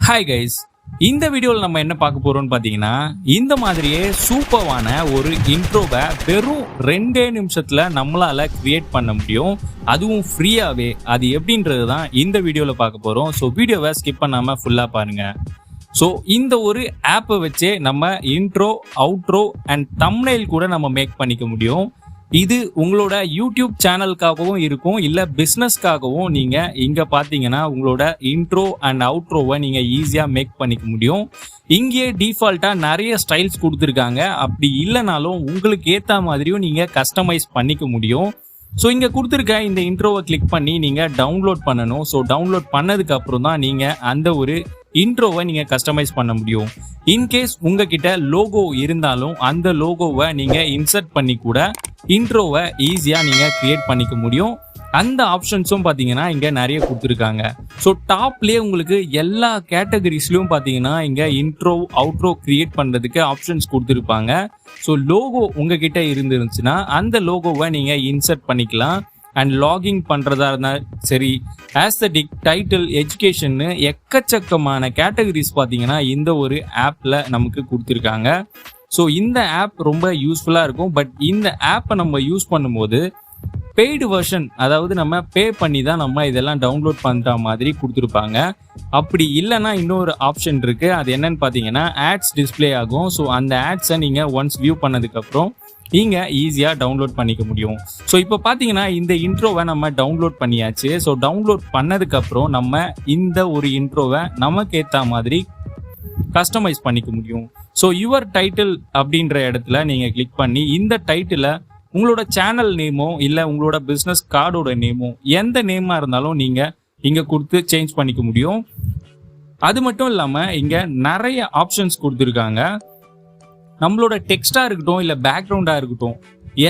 Hi guys, இந்த வீடியோவில் நம்ம என்ன பார்க்க போறோம்னு பார்த்தீங்கன்னா, இந்த மாதிரியே சூப்பரான ஒரு இன்ட்ரோவை வெறும் 2 நிமிஷத்துல நம்மளால கிரியேட் பண்ண முடியும், அதுவும் ஃப்ரீயாவே. அது எப்படின்றது தான் இந்த வீடியோவில் பார்க்க போறோம். ஸோ வீடியோவை ஸ்கிப் பண்ணாம ஃபுல்லா பாருங்க. ஸோ இந்த ஒரு ஆப்பை வச்சே நம்ம இன்ட்ரோ, அவுட்ரோ அண்ட் தம்ப்நெயில் கூட நம்ம மேக் பண்ணிக்க முடியும். இது உங்களோட யூடியூப் சேனலுக்காகவும் இருக்கும், இல்லை பிஸ்னஸ்க்காகவும் நீங்கள் இங்கே பார்த்தீங்கன்னா உங்களோட இன்ட்ரோ அண்ட் அவுட்ரோவை நீங்கள் ஈஸியாக மேக் பண்ணிக்க முடியும். இங்கேயே டிஃபால்ட்டாக நிறைய ஸ்டைல்ஸ் கொடுத்துருக்காங்க. அப்படி இல்லைனாலும் உங்களுக்கு ஏற்ற மாதிரியும் நீங்கள் கஸ்டமைஸ் பண்ணிக்க முடியும். ஸோ இங்கே கொடுத்துருக்க இந்த இன்ட்ரோவை கிளிக் பண்ணி நீங்கள் டவுன்லோட் பண்ணணும். ஸோ டவுன்லோட் பண்ணதுக்கு அப்புறம் தான் நீங்கள் அந்த ஒரு இன்ட்ரோவை நீங்கள் கஸ்டமைஸ் பண்ண முடியும். இன்கேஸ் உங்ககிட்ட லோகோ இருந்தாலும் அந்த லோகோவை நீங்கள் இன்சர்ட் பண்ணி கூட இன்ட்ரோவை ஈஸியாக நீங்கள் கிரியேட் பண்ணிக்க முடியும். அந்த ஆப்ஷன்ஸும் பார்த்தீங்கன்னா இங்கே நிறைய கொடுத்துருக்காங்க. ஸோ டாப்லேயே உங்களுக்கு எல்லா கேட்டகரிஸ்லையும் பார்த்தீங்கன்னா இங்கே இன்ட்ரோ, அவுட்ரோ கிரியேட் பண்ணுறதுக்கு ஆப்ஷன்ஸ் கொடுத்துருப்பாங்க. ஸோ லோகோ உங்ககிட்ட இருந்துருந்துச்சுன்னா அந்த லோகோவை நீங்கள் இன்சர்ட் பண்ணிக்கலாம். அண்ட் லாகிங் பண்ணுறதா இருந்தால் சரி, ஆஸ்தட்டிக், டைட்டில், எஜுகேஷன்னு எக்கச்சக்கமான கேட்டகரிஸ் பார்த்தீங்கன்னா இந்த ஒரு ஆப்பில் நமக்கு கொடுத்துருக்காங்க. ஸோ இந்த ஆப் ரொம்ப யூஸ்ஃபுல்லாக இருக்கும். பட் இந்த ஆப்பை நம்ம யூஸ் பண்ணும்போது பெய்டு வெர்ஷன், அதாவது நம்ம பே பண்ணி தான் நம்ம இதெல்லாம் டவுன்லோட் பண்ணுற மாதிரி கொடுத்துருப்பாங்க. அப்படி இல்லைன்னா இன்னொரு ஆப்ஷன் இருக்குது. அது என்னன்னு பார்த்தீங்கன்னா ஆட்ஸ் டிஸ்பிளே ஆகும். ஸோ அந்த ஆட்ஸை நீங்கள் ஒன்ஸ் வியூ பண்ணதுக்கப்புறம் நீங்கள் ஈஸியாக டவுன்லோட் பண்ணிக்க முடியும். ஸோ இப்போ பார்த்தீங்கன்னா இந்த இன்ட்ரோவை நம்ம டவுன்லோட் பண்ணியாச்சு. ஸோ டவுன்லோட் பண்ணதுக்கப்புறம் நம்ம இந்த ஒரு இன்ட்ரோவை நமக்கு ஏற்ற மாதிரி கஸ்டமைஸ் பண்ணிக்க முடியும். ஸோ யுவர் டைட்டில் அப்படின்ற இடத்துல நீங்கள் கிளிக் பண்ணி இந்த டைட்டிலை உங்களோட சேனல் நேமோ இல்லை உங்களோட பிஸ்னஸ் கார்டோட நேமோ எந்த நேமாக இருந்தாலும் நீங்கள் இங்கே கொடுத்து சேஞ்ச் பண்ணிக்க முடியும். அது மட்டும் இல்லாமல் இங்கே நிறைய ஆப்ஷன்ஸ் கொடுத்துருக்காங்க. நம்மளோட டெக்ஸ்டாக இருக்கட்டும் இல்லை பேக்ரவுண்டாக இருக்கட்டும்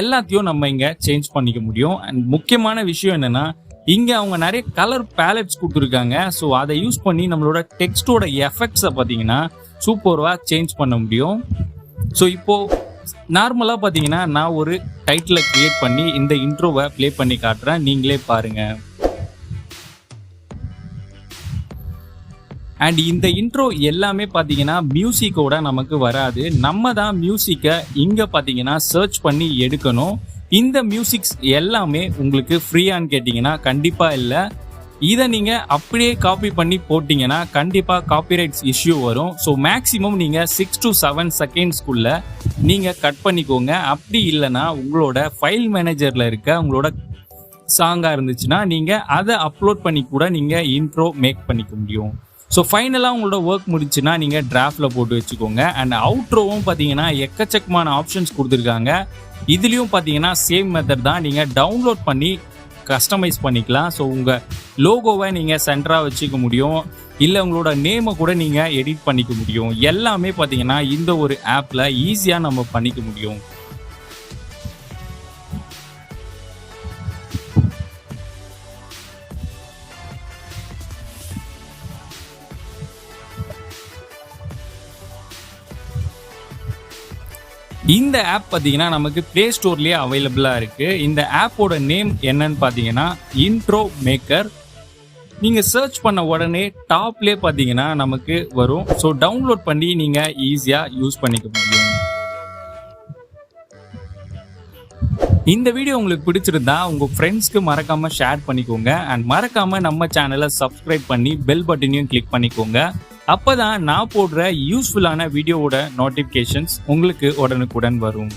எல்லாத்தையும் நம்ம இங்கே சேஞ்ச் பண்ணிக்க முடியும். அண்ட் முக்கியமான விஷயம் என்னென்னா இங்கே அவங்க நிறைய கலர் பேலட்ஸ் கொடுத்துருக்காங்க. ஸோ அதை யூஸ் பண்ணி நம்மளோட டெக்ஸ்டோட எஃபெக்ட்ஸை பார்த்தீங்கன்னா சூப்பராக சேஞ்ச் பண்ண முடியும். ஸோ இப்போது நார்மலாக பார்த்தீங்கன்னா நான் ஒரு டைட்டிலை கிரியேட் பண்ணி இந்த இன்ட்ரோவை ப்ளே பண்ணி காட்டுறேன், நீங்களே பாருங்கள். அண்ட் இந்த இன்ட்ரோ எல்லாமே பார்த்தீங்கன்னா மியூசிக்கோட நமக்கு வராது. நம்ம தான் மியூசிக்கை இங்கே பார்த்தீங்கன்னா சர்ச் பண்ணி எடுக்கணும். இந்த மியூசிக்ஸ் எல்லாமே உங்களுக்கு ஃப்ரீயான்னு கேட்டிங்கன்னா கண்டிப்பாக இல்லை. இதை நீங்கள் அப்படியே காப்பி பண்ணி போட்டிங்கன்னா கண்டிப்பாக காப்பிரைட்ஸ் இஷ்யூ வரும். ஸோ மேக்ஸிமம் நீங்கள் 6 to 7 செகண்ட்ஸ்க்குள்ளே நீங்கள் கட் பண்ணிக்கோங்க. அப்படி இல்லைன்னா உங்களோட ஃபைல் மேனேஜரில் இருக்க உங்களோட சாங்காக இருந்துச்சுன்னா நீங்கள் அதை அப்லோட் பண்ணி கூட நீங்கள் இன்ட்ரோ மேக் பண்ணிக்க முடியும். ஸோ ஃபைனலாக உங்களோட ஒர்க் முடிச்சுன்னா நீங்கள் டிராஃப்டில் போட்டு வச்சுக்கோங்க. அண்ட் அவுட்ரோவும் பார்த்தீங்கன்னா எக்கச்சக்கமான ஆப்ஷன்ஸ் கொடுத்துருக்காங்க. இதுலேயும் பார்த்தீங்கன்னா சேம் மெத்தட் தான், நீங்கள் டவுன்லோட் பண்ணி கஸ்டமைஸ் பண்ணிக்கலாம். ஸோ உங்கள் லோகோவை நீங்கள் சென்டராக வச்சுக்க முடியும், இல்லை உங்களோட நேமை கூட நீங்கள் எடிட் பண்ணிக்க முடியும். எல்லாமே பார்த்தீங்கன்னா இந்த ஒரு ஆப்பில் ஈஸியாக நம்ம பண்ணிக்க முடியும். இந்த ஆப் பார்த்தீங்கன்னா நமக்கு ப்ளே ஸ்டோர்லேயே அவைலபிளாக இருக்குது. இந்த ஆப்போட நேம் என்னன்னு பார்த்தீங்கன்னா இன்ட்ரோ மேக்கர். நீங்கள் சர்ச் பண்ண உடனே டாப்லேயே பார்த்தீங்கன்னா நமக்கு வரும். ஸோ டவுன்லோட் பண்ணி நீங்கள் ஈஸியாக யூஸ் பண்ணிக்க முடியும். இந்த வீடியோ உங்களுக்கு பிடிச்சிருந்தா உங்கள் ஃப்ரெண்ட்ஸ்க்கு மறக்காமல் ஷேர் பண்ணிக்கோங்க. அண்ட் மறக்காமல் நம்ம சேனலை சப்ஸ்கிரைப் பண்ணி பெல் பட்டனையும் கிளிக் பண்ணிக்கோங்க. அப்போ தான் நான் போடுற யூஸ்ஃபுல்லான வீடியோவோட நோட்டிஃபிகேஷன்ஸ் உங்களுக்கு உடனுக்குடன் வரும்.